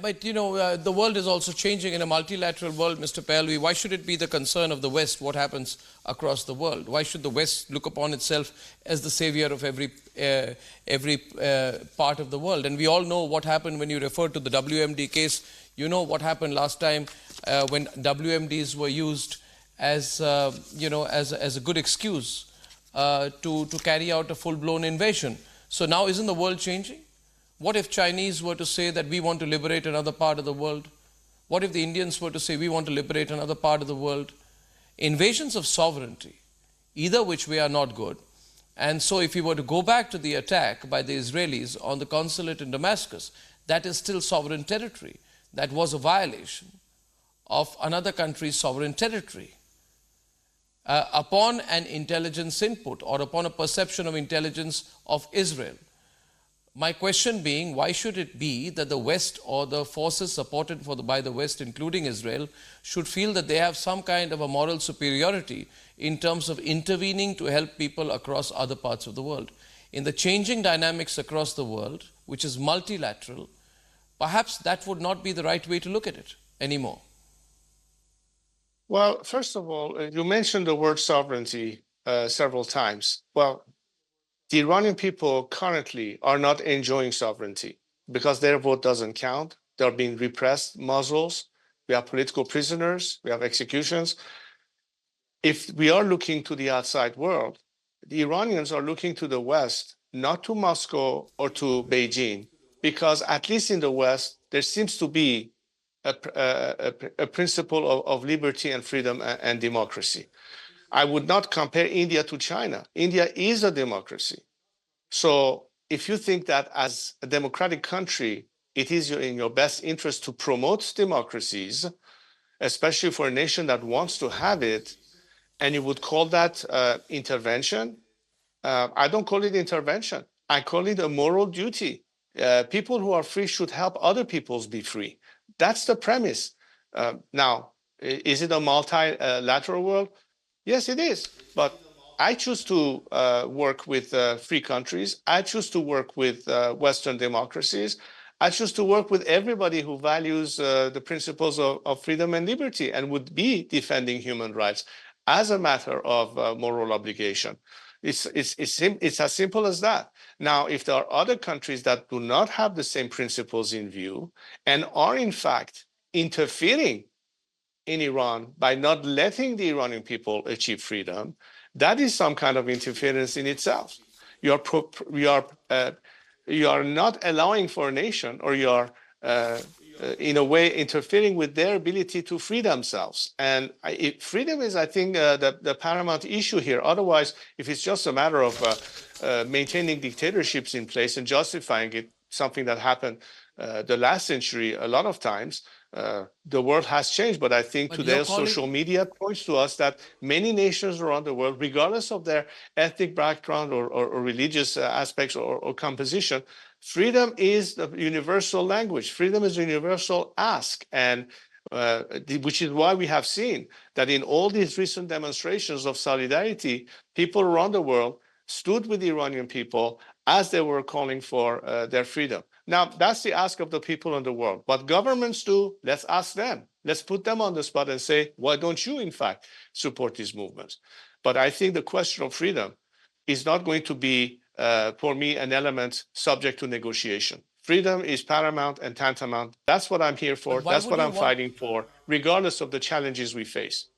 but the world is also changing in a multilateral world, Mr. Pahlavi. Why should it be the concern of the West what happens across the world? Why should the West look upon itself as the savior of every part of the world? And we all know what happened when you refer to the WMD case. You know what happened last time when WMDs were used as as a good excuse to carry out a full-blown invasion. So now isn't the world changing? What if Chinese were to say that we want to liberate another part of the world? What if the Indians were to say we want to liberate another part of the world? Invasions of sovereignty, either which way, are not good. And so if we were to go back to the attack by the Israelis on the consulate in Damascus, that is still sovereign territory. That was a violation of another country's sovereign territory. Upon an intelligence input or upon a perception of intelligence of Israel. My question being, why should it be that the West or the forces supported by the West, including Israel, should feel that they have some kind of a moral superiority in terms of intervening to help people across other parts of the world? In the changing dynamics across the world, which is multilateral, perhaps that would not be the right way to look at it anymore. Well, first of all, you mentioned the word sovereignty several times. Well, the Iranian people currently are not enjoying sovereignty because their vote doesn't count. They're being repressed, muzzles. We have political prisoners. We have executions. If we are looking to the outside world, the Iranians are looking to the West, not to Moscow or to Beijing, because at least in the West, there seems to be a principle of liberty and freedom and democracy. I would not compare India to China. India is a democracy. So if you think that as a democratic country, it is in your best interest to promote democracies, especially for a nation that wants to have it, and you would call that intervention, I don't call it intervention. I call it a moral duty. People who are free should help other peoples be free. That's the premise. Now, is it a multilateral world? Yes, it is. But I choose to work with free countries. I choose to work with Western democracies. I choose to work with everybody who values the principles of freedom and liberty and would be defending human rights as a matter of moral obligation. It's as simple as that. Now, if there are other countries that do not have the same principles in view and are in fact interfering in Iran by not letting the Iranian people achieve freedom, that is some kind of interference in itself. You are not allowing for a nation, or you are in a way interfering with their ability to free themselves. And freedom is, I think, the paramount issue here. Otherwise, if it's just a matter of maintaining dictatorships in place and justifying it, something that happened the last century a lot of times, the world has changed. But I think today social media points to us that many nations around the world, regardless of their ethnic background or religious aspects or composition, freedom is the universal language. Freedom is a universal ask. And which is why we have seen that in all these recent demonstrations of solidarity, people around the world stood with the Iranian people as they were calling for their freedom. Now, that's the ask of the people in the world. What governments do, let's ask them. Let's put them on the spot and say, why don't you, in fact, support these movements? But I think the question of freedom is not going to be, for me, an element subject to negotiation. Freedom is paramount and tantamount. That's what I'm here for. That's what I'm fighting for, regardless of the challenges we face.